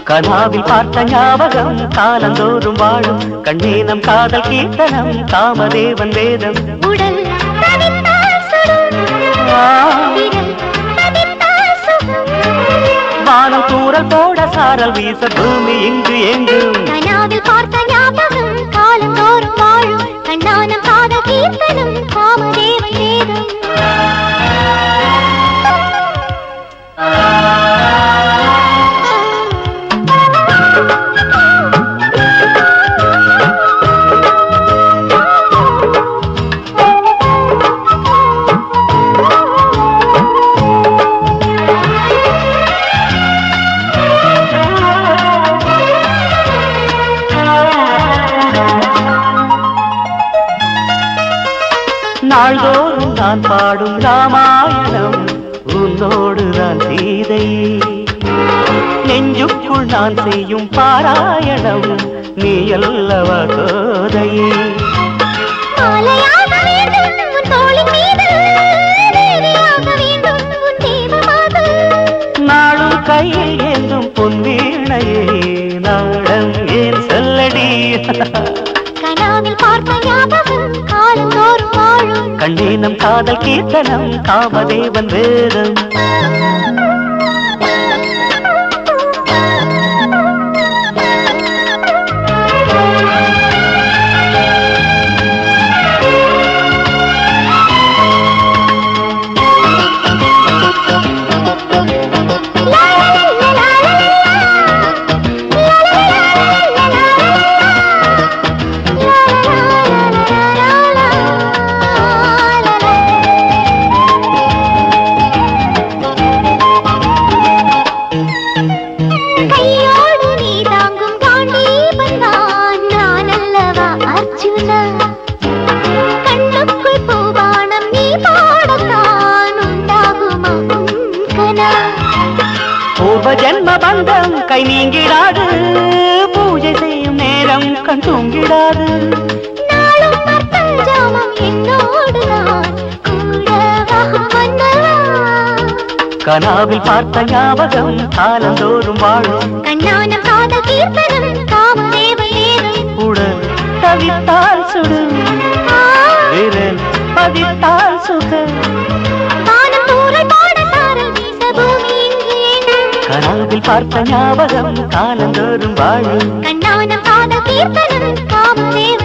கனாவில் பார்த்த ஞாபகம் காலந்தோறும் வாழும் கண்ணே நம் காதல் கீர்த்தனம் காமதேவன் வேதம் உடல் வானம் தூரல் போட சாரல் வீச பூமி இங்கு எங்கும் கனாவில் பார்த்த ஞாபகம் காலந்தோறும் வாழும் கண்ணானம் காதல் கீர்த்தனம் காமதேவன் வேதம் நாள்தோறும் நான் பாடும் ராமாயணம் உன்னோடுதான் சீதை நெஞ்சுக்குள் நான் செய்யும் பாராயணம் நீ அல்லவா கோதையே நாளும் கையில் ஏந்தும் பொன்வீணையே நாடம் ஏன் சொல்லடி கனாவில் பார்த்த ஞாபகம் காலந்தோறும் வாழும் கண்ணே நம் காதல் கீர்த்தனம் காமதேவன் வேதம் ஜென்ம பந்தம் கை நீங்கிடாது பூஜை செய்யும் நேரம் கண் தூங்கிடாது கனாவில் பார்த்த ஞாபகம் காலந்தோறும் வாழும் கண்ணானம் காதல் கீர்த்தனம் காமதேவன் வேதம் உடல் தவித்தால் சுடு விரல் பதித்தால் சுகம் கனாவில் பார்த்த ஞாபகம் காலந்தோறும் வாழும் கண்ணானம் காதல் கீர்த்தனம் காமதேவன்